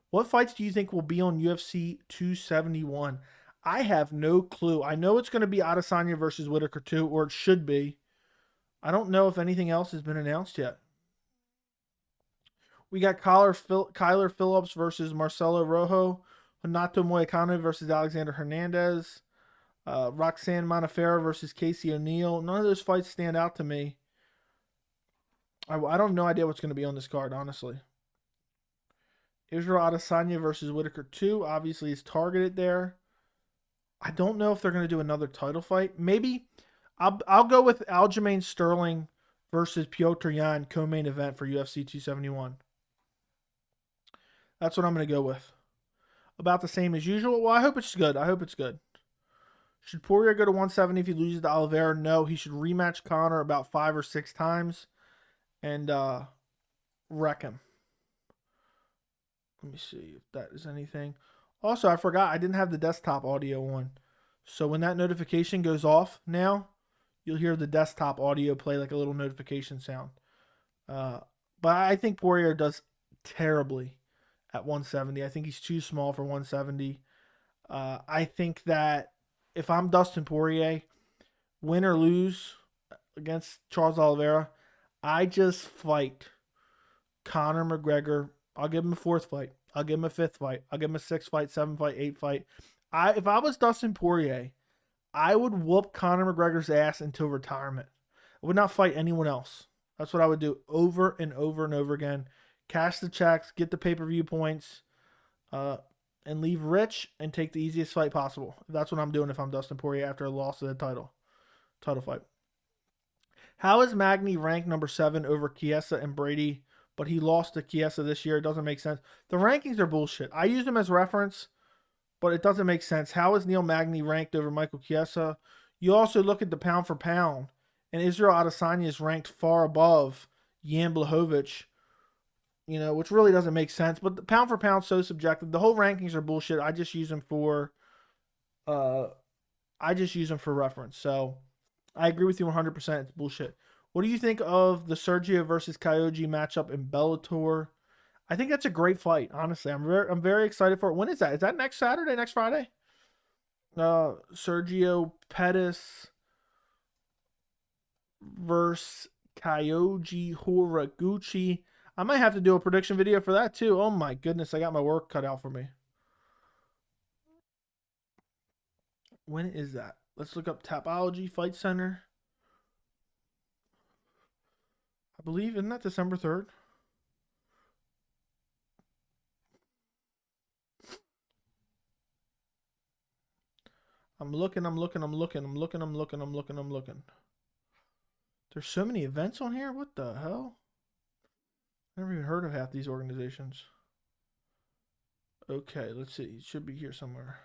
What fights do you think will be on UFC 271? I have no clue. I know it's going to be Adesanya versus Whittaker 2, or it should be. I don't know if anything else has been announced yet. We got Kyler Phillips versus Marcelo Rojo. Renato Moicano versus Alexander Hernandez. Roxanne Modafferi versus Casey O'Neill. None of those fights stand out to me. I don't have no idea what's going to be on this card, honestly. Israel Adesanya versus Whitaker 2. Obviously, is targeted there. I don't know if they're going to do another title fight. Maybe. I'll go with Aljamain Sterling versus Piotr Yan, co-main event for UFC 271. That's what I'm going to go with. About the same as usual. Well, I hope it's good. I hope it's good. Should Poirier go to 170 if he loses to Oliveira? No, he should rematch Conor about 5 or 6 times and wreck him. Let me see if that is anything. Also, I forgot I didn't have the desktop audio on. So when that notification goes off now, you'll hear the desktop audio play like a little notification sound. But I think Poirier does terribly at 170. I think he's too small for 170. I think that if I'm Dustin Poirier, win or lose against Charles Oliveira, I just fight Conor McGregor. I'll give him a 4th fight. I'll give him a 5th fight. I'll give him a 6th fight, 7th fight, 8th fight. If I was Dustin Poirier, I would whoop Conor McGregor's ass until retirement. I would not fight anyone else. That's what I would do over and over and over again. Cash the checks, get the pay-per-view points, and leave rich and take the easiest fight possible. That's what I'm doing if I'm Dustin Poirier after a loss of the title fight. How is Magny ranked number 7 over Chiesa and Brady, but he lost to Chiesa this year? It doesn't make sense. The rankings are bullshit. I use them as reference, but it doesn't make sense. How is Neil Magny ranked over Michael Chiesa? You also look at the pound for pound, and Israel Adesanya is ranked far above Jan Blachowicz, which really doesn't make sense. But the pound for pound is so subjective. The whole rankings are bullshit. I just use them for reference. So I agree with you 100%. It's bullshit. What do you think of the Sergio versus Kyoji matchup in Bellator? I think that's a great fight. Honestly, I'm very excited for it. When is that? Is that next Saturday? Next Friday? Sergio Pettis versus Kyoji Horiguchi. I might have to do a prediction video for that too. Oh my goodness, I got my work cut out for me. When is that? Let's look up Tapology Fight Center. I believe, isn't that December 3rd? I'm looking. There's so many events on here. What the hell? Never even heard of half these organizations. Okay, let's see. It should be here somewhere.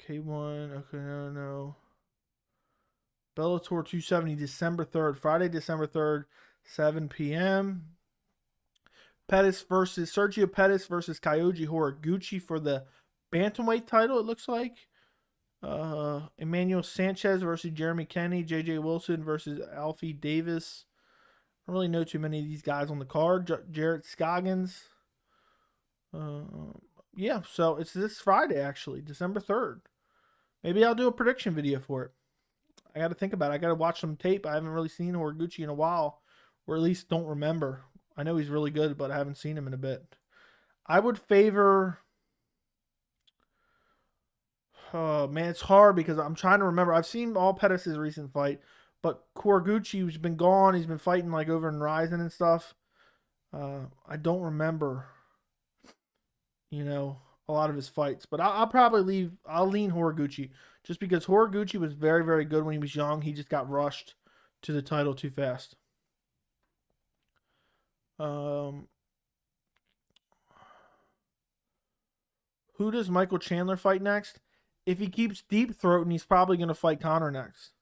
K1. Okay, no. Bellator 270, December 3rd. Friday, December 3rd, 7 p.m. Sergio Pettis versus Kyoji Horiguchi for the bantamweight title, it looks like. Emmanuel Sanchez versus Jeremy Kenney. J.J. Wilson versus Alfie Davis. I don't really know too many of these guys on the card. Jarrett Scoggins. Yeah, so it's this Friday, actually, December 3rd. Maybe I'll do a prediction video for it. I got to think about it. I got to watch some tape. I haven't really seen Horiguchi in a while, or at least don't remember. I know he's really good, but I haven't seen him in a bit. I would favor... Oh, man, it's hard because I'm trying to remember. I've seen all Pettis' recent fight, but Horiguchi's been gone. He's been fighting like over in Ryzen and stuff. I don't remember, a lot of his fights. But I'll lean Horiguchi just because Horiguchi was very, very good when he was young. He just got rushed to the title too fast. Who does Michael Chandler fight next? If he keeps deep throating, he's probably going to fight Conor next.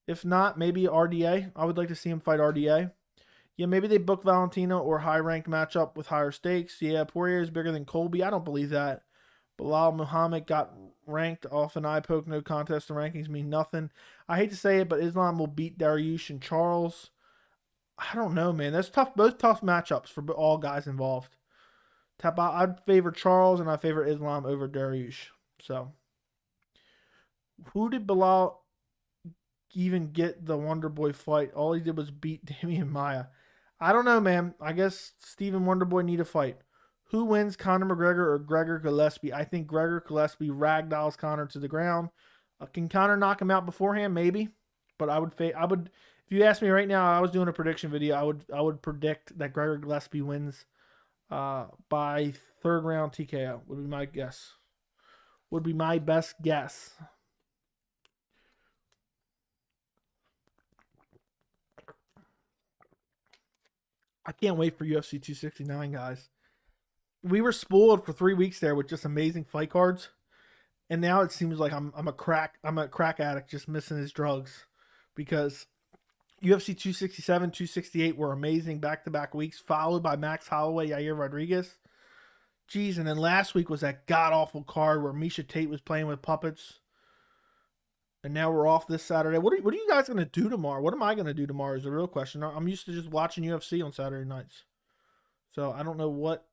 If not, maybe RDA. I would like to see him fight RDA. Yeah, maybe they book Valentino or high-ranked matchup with higher stakes. Yeah, Poirier is bigger than Colby. I don't believe that. Bilal Muhammad got ranked off an eye poke, no contest. The rankings mean nothing. I hate to say it, but Islam will beat Dariush and Charles. I don't know, man. That's tough. Both tough matchups for all guys involved. I'd favor Charles and I favor Islam over Dariush. So, who did Bilal even get the Wonder Boy fight? All he did was beat Damian Maia. I don't know, man. I guess Stephen Wonderboy need a fight. Who wins, Conor McGregor or Gregor Gillespie? I think Gregor Gillespie ragdolls Conor to the ground. Can Conor knock him out beforehand? Maybe, but I would. If you ask me right now, I was doing a prediction video. I would predict that Gregor Gillespie wins by third round TKO. Would be my guess. Would be my best guess. I can't wait for UFC 269, guys. We were spoiled for 3 weeks there with just amazing fight cards, and now it seems like I'm a crack addict just missing his drugs, because UFC 267, 268 were amazing back-to-back weeks, followed by Max Holloway, Yair Rodriguez. Jeez, and then last week was that god-awful card where Miesha Tate was playing with puppets. And now we're off this Saturday. What are you guys going to do tomorrow? What am I going to do tomorrow is the real question. I'm used to just watching UFC on Saturday nights. So I don't know what.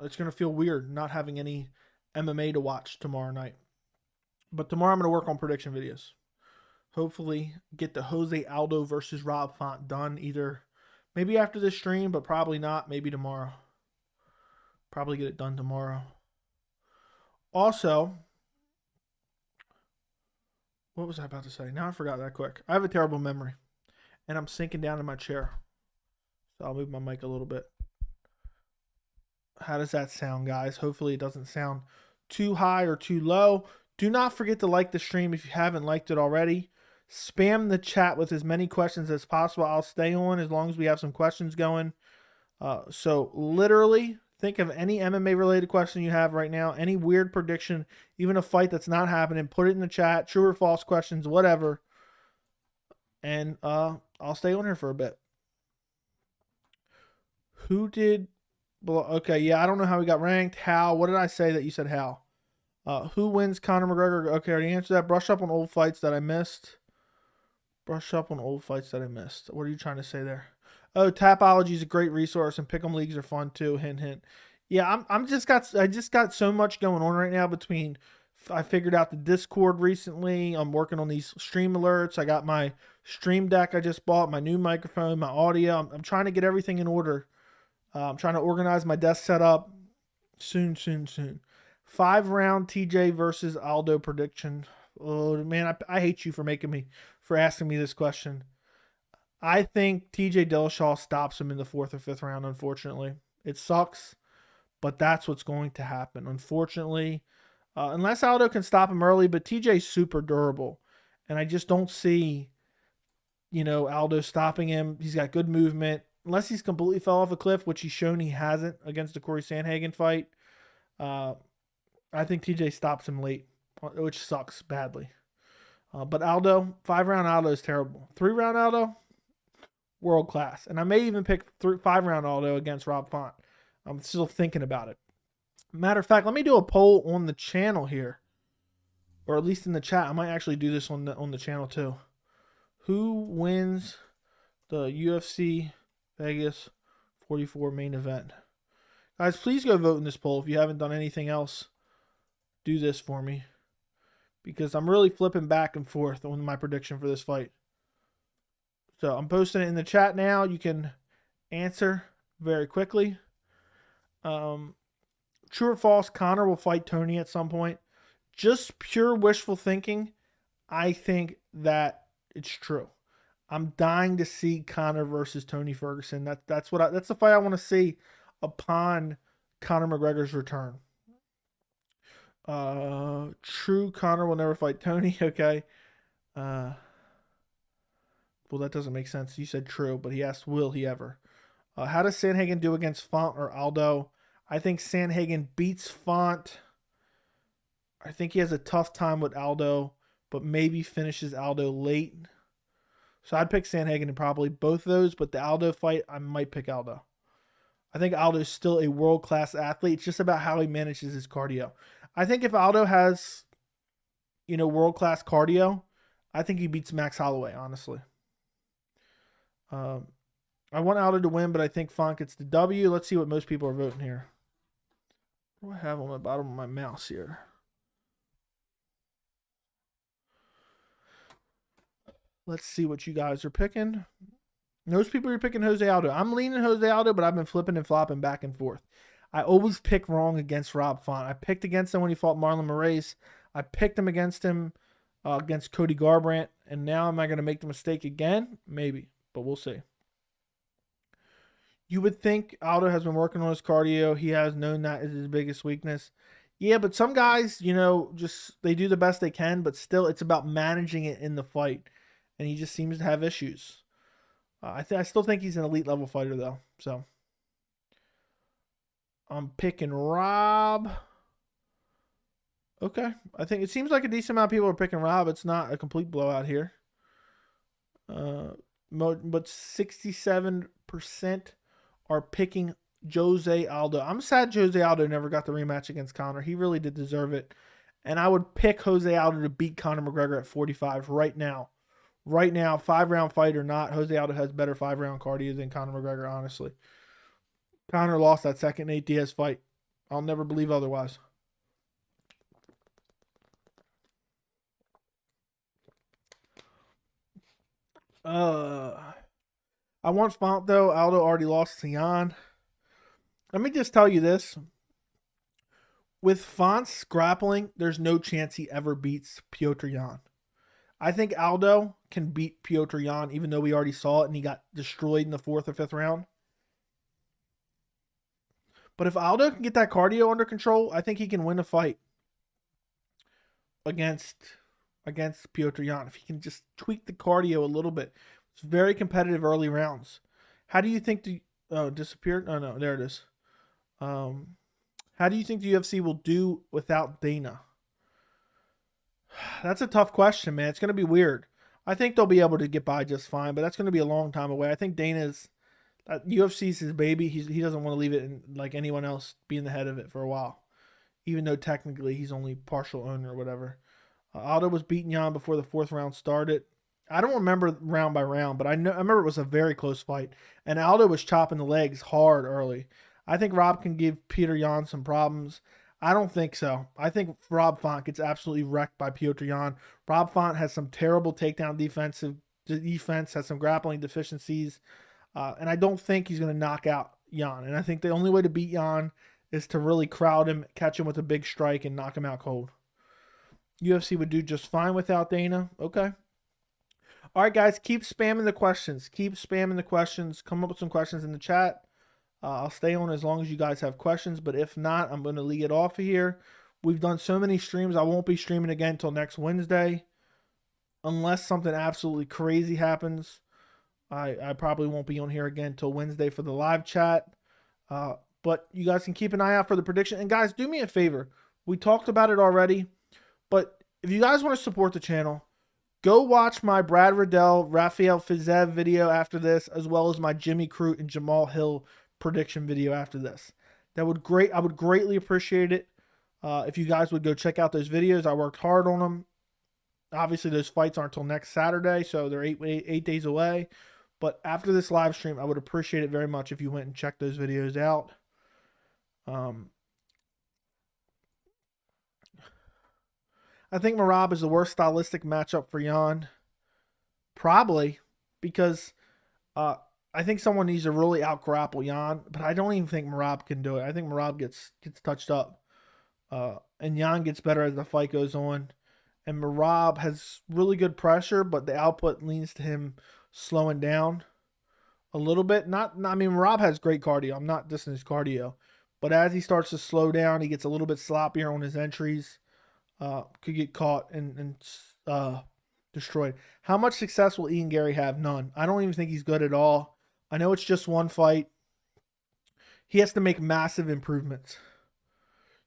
It's going to feel weird not having any MMA to watch tomorrow night. But tomorrow I'm going to work on prediction videos. Hopefully get the Jose Aldo versus Rob Font done either maybe after this stream, but probably not. Maybe tomorrow. Probably get it done tomorrow. Also, what was I about to say? Now I forgot that quick. I have a terrible memory. And I'm sinking down in my chair. So I'll move my mic a little bit. How does that sound, guys? Hopefully it doesn't sound too high or too low. Do not forget to like the stream if you haven't liked it already. Spam the chat with as many questions as possible. I'll stay on as long as we have some questions going. So literally, think of any MMA related question you have right now, any weird prediction, even a fight that's not happening, put it in the chat, true or false questions, whatever. And I'll stay on here for a bit. Who did... Okay, yeah, I don't know how we got ranked. How? What did I say that you said how? Who wins, Conor McGregor? Okay, I already answered that. Brush up on old fights that I missed. Brush up on old fights that I missed. What are you trying to say there? Oh, Tapology is a great resource, and Pick'em leagues are fun too. Hint, hint. Yeah, I just got so much going on right now. Between I figured out the Discord recently. I'm working on these stream alerts. I got my stream deck I just bought, my new microphone, my audio. I'm trying to get everything in order. I'm trying to organize my desk setup. Soon. 5-round TJ versus Aldo prediction. Oh man, I hate you for asking me this question. I think TJ Dillashaw stops him in the 4th or 5th round, unfortunately. It sucks, but that's what's going to happen, unfortunately. Unless Aldo can stop him early, but TJ's super durable. And I just don't see, Aldo stopping him. He's got good movement. Unless he's completely fell off a cliff, which he's shown he hasn't against the Corey Sandhagen fight. I think TJ stops him late, which sucks badly. But Aldo, 5-round Aldo is terrible. 3-round Aldo, world class. And I may even pick 5-round Aldo against Rob Font. I'm still thinking about it. Matter of fact, let me do a poll on the channel here. Or at least in the chat. I might actually do this on the channel too. Who wins the UFC Vegas 44 main event? Guys, please go vote in this poll. If you haven't done anything else, do this for me. Because I'm really flipping back and forth on my prediction for this fight. So I'm posting it in the chat now. You can answer very quickly. True or false, Conor will fight Tony at some point. Just pure wishful thinking, I think that it's true. I'm dying to see Conor versus Tony Ferguson. That's the fight I want to see upon Conor McGregor's return. True, Conor will never fight Tony. Okay. Well, that doesn't make sense. You said true, but he asked, will he ever? How does Sandhagen do against Font or Aldo? I think Sandhagen beats Font. I think he has a tough time with Aldo, but maybe finishes Aldo late. So I'd pick Sandhagen in probably both of those, but the Aldo fight, I might pick Aldo. I think Aldo is still a world-class athlete. It's just about how he manages his cardio. I think if Aldo has, world-class cardio, I think he beats Max Holloway, honestly. I want Aldo to win, but I think Font gets the W. Let's see what most people are voting here. What do I have on the bottom of my mouse here? Let's see what you guys are picking. Most people are picking Jose Aldo. I'm leaning Jose Aldo, but I've been flipping and flopping back and forth. I always pick wrong against Rob Font. I picked against him when he fought Marlon Moraes. I picked him against Cody Garbrandt. And now am I going to make the mistake again? Maybe, but we'll see. You would think Aldo has been working on his cardio. He has known that is his biggest weakness. Yeah, but some guys, just they do the best they can, but still it's about managing it in the fight. And he just seems to have issues. I still think he's an elite level fighter, though. So I'm picking Rob. Okay. I think it seems like a decent amount of people are picking Rob. It's not a complete blowout here. But 67% are picking Jose Aldo. I'm sad Jose Aldo never got the rematch against Conor. He really did deserve it. And I would pick Jose Aldo to beat Conor McGregor at 45 right now. Right now, 5-round fight or not, Jose Aldo has better 5-round cardio than Conor McGregor, honestly. Conor lost that second Nate Diaz fight. I'll never believe otherwise. I want Font, though. Aldo already lost to Jan. Let me just tell you this. With Font's grappling, there's no chance he ever beats Petr Yan. I think Aldo can beat Petr Yan, even though we already saw it and he got destroyed in the 4th or 5th round. But if Aldo can get that cardio under control, I think he can win a fight against Petr Yan. If he can just tweak the cardio a little bit. It's very competitive early rounds. How do you think disappeared? Oh, no, there it is. How do you think the UFC will do without Dana? That's a tough question, man. It's going to be weird. I think they'll be able to get by just fine, but that's going to be a long time away. I think Dana's UFC's his baby. He doesn't want to leave it like anyone else being the head of it for a while, even though technically he's only partial owner or whatever. Aldo was beating Jan before the 4th round started. I don't remember round by round, but I remember it was a very close fight, and Aldo was chopping the legs hard early. I think Rob can give Petr Yan some problems. I don't think so. I think Rob Font gets absolutely wrecked by Petr Yan. Rob Font has some terrible takedown defense, has some grappling deficiencies, and I don't think he's going to knock out Yan. And I think the only way to beat Yan is to really crowd him, catch him with a big strike, and knock him out cold. UFC would do just fine without Dana. Okay. All right, guys, keep spamming the questions. Keep spamming the questions. Come up with some questions in the chat. I'll stay on as long as you guys have questions, but if not, I'm going to lead it off of here. We've done so many streams. I won't be streaming again until next Wednesday. Unless something absolutely crazy happens, I probably won't be on here again until Wednesday for the live chat. But you guys can keep an eye out for the prediction. And guys, do me a favor. We talked about it already, but if you guys want to support the channel, go watch my Brad Riddell, Rafael Fiziev video after this, as well as my Jimmy Crute and Jamal Hill prediction video after this. I would greatly appreciate it if you guys would go check out those videos. I worked hard on them. Obviously, those fights aren't until next Saturday, so they're eight days away. But after this live stream, I would appreciate it very much if you went and checked those videos out. I think Merab is the worst stylistic matchup for Yan. Probably, because I think someone needs to really out-grapple Yan, but I don't even think Merab can do it. I think Merab gets touched up. And Yan gets better as the fight goes on. And Merab has really good pressure, but the output leans to him slowing down a little bit. Merab has great cardio. I'm not dissing his cardio. But as he starts to slow down, he gets a little bit sloppier on his entries. Could get caught and destroyed. How much success will Ian Gary have? None. I don't even think he's good at all. I know it's just one fight. He has to make massive improvements.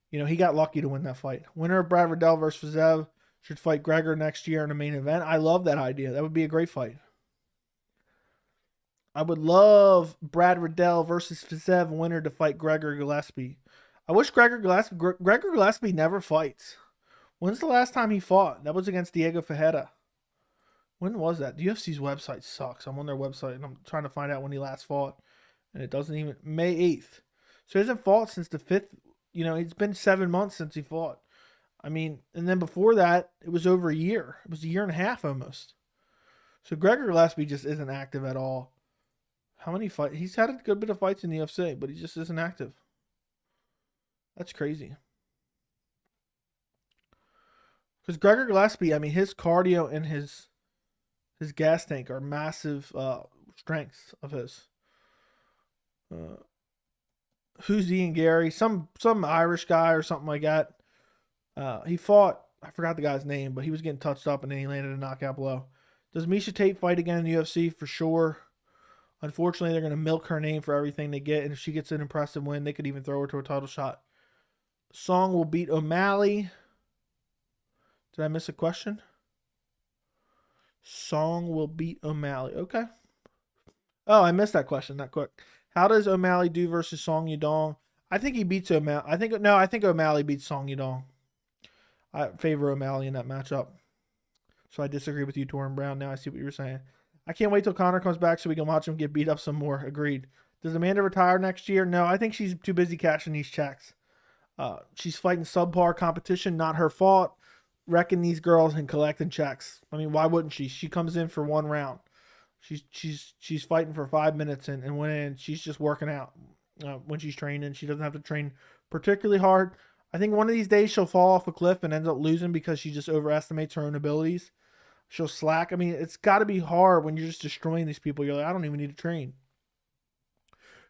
He got lucky to win that fight. Winner of Brad Riddell versus Fiziev should fight Gregor next year in a main event. I love that idea. That would be a great fight. I would love Brad Riddell versus Fiziev winner to fight Gregor Gillespie. I wish Gregor Gillespie never fights. When's the last time he fought? That was against Diego Sanchez. When was that? The UFC's website sucks. I'm on their website and I'm trying to find out when he last fought. And it doesn't even... May 8th. So he hasn't fought since the 5th. It's been 7 months since he fought. And then before that, it was over a year. It was a year and a half almost. So Gregor Gillespie just isn't active at all. How many fights? He's had a good bit of fights in the UFC, but he just isn't active. That's crazy. Because Gregor Gillespie, I mean, his cardio and his gas tank are massive strengths of his. Who's Ian Gary? Some Irish guy or something like that. He fought, I forgot the guy's name, but he was getting touched up and then he landed a knockout blow. Does Miesha Tate fight again in the UFC? For sure. Unfortunately, they're going to milk her name for everything they get, and if she gets an impressive win, they could even throw her to a title shot. Song will beat O'Malley. Did I miss a question? Song will beat O'Malley. Okay. Oh, I missed that question. Not quick. How does O'Malley do versus Song Yudong? I think he beats O'Malley. I think O'Malley beats Song Yudong. I favor O'Malley in that matchup. So I disagree with you, Torrin Brown. Now I see what you were saying. I can't wait till Conor comes back so we can watch him get beat up some more. Agreed. Does Amanda retire next year? No, I think she's too busy cashing these checks. She's fighting subpar competition, not her fault. Wrecking these girls and collecting checks. I mean, why wouldn't she? She comes in for one round. She's fighting for 5 minutes and went in. She's just working out when she's training. She doesn't have to train particularly hard. I think one of these days she'll fall off a cliff and ends up losing because she just overestimates her own abilities. She'll slack. I mean, it's got to be hard when you're just destroying these people. You're like, I don't even need to train.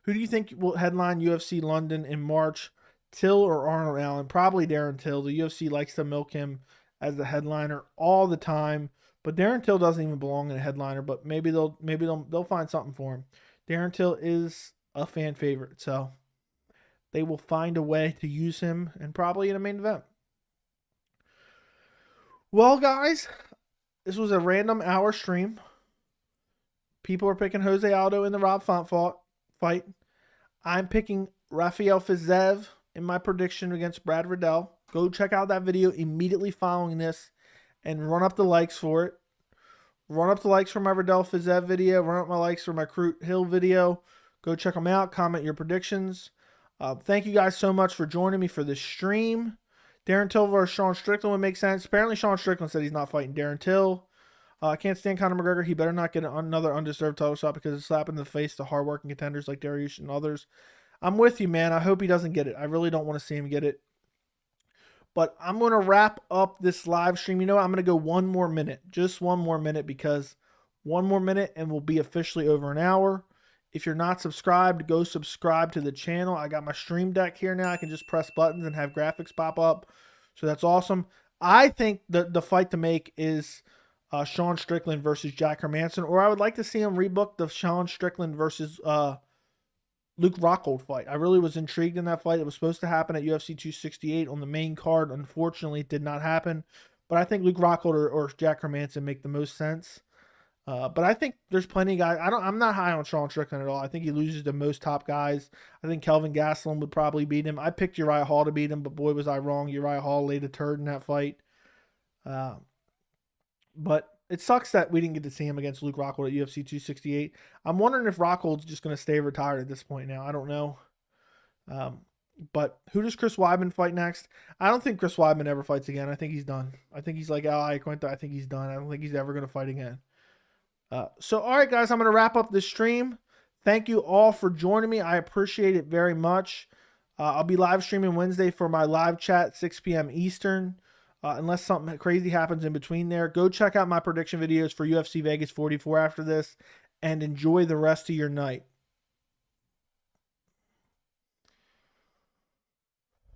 Who do you think will headline UFC London in March? Till or Arnold Allen? Probably Darren Till. The UFC likes to milk him as the headliner all the time. But Darren Till doesn't even belong in a headliner. But maybe they'll find something for him. Darren Till is a fan favorite, so they will find a way to use him and probably in a main event. Well, guys, this was a random hour stream. People are picking Jose Aldo in the Rob Font fight. I'm picking Rafael Fiziev in my prediction against Brad Riddell. Go check out that video immediately following this and run up the likes for it. Run up the likes for my Riddell Fiziev video. Run up my likes for my Crute Hill video. Go check them out. Comment your predictions. Thank you guys so much for joining me for this stream. Darren Till versus Sean Strickland would make sense. Apparently, Sean Strickland said he's not fighting Darren Till. I can't stand Conor McGregor. He better not get another undeserved title shot because it's slapping in the face to hardworking contenders like Dariush and others. I'm with you, man. I hope he doesn't get it. I really don't want to see him get it. But I'm going to wrap up this live stream. You know what? I'm going to go one more minute. Just one more minute because one more minute and we'll be officially over an hour. If you're not subscribed, go subscribe to the channel. I got my stream deck here now. I can just press buttons and have graphics pop up. So that's awesome. I think the fight to make is Sean Strickland versus Jack Hermansson. Or I would like to see him rebook the Sean Strickland versus Luke Rockhold fight. I really was intrigued in that fight. It was supposed to happen at UFC 268 on the main card. Unfortunately, it did not happen. But I think Luke Rockhold or Jack Hermansson make the most sense. But I think there's plenty of guys. I'm not high on Sean Strickland at all. I think he loses to most top guys. I think Kelvin Gastelum would probably beat him. I picked Uriah Hall to beat him, but boy, was I wrong. Uriah Hall laid a turd in that fight. But it sucks that we didn't get to see him against Luke Rockhold at UFC 268. I'm wondering if Rockhold's just going to stay retired at this point now. I don't know. But who does Chris Weidman fight next? I don't think Chris Weidman ever fights again. I think he's done. I think he's like Al Iaquinta. I think he's done. I don't think he's ever going to fight again. So, all right, guys, I'm going to wrap up this stream. Thank you all for joining me. I appreciate it very much. I'll be live streaming Wednesday for my live chat, 6 p.m. Eastern. Unless something crazy happens in between there. Go check out my prediction videos for UFC Vegas 44 after this and enjoy the rest of your night.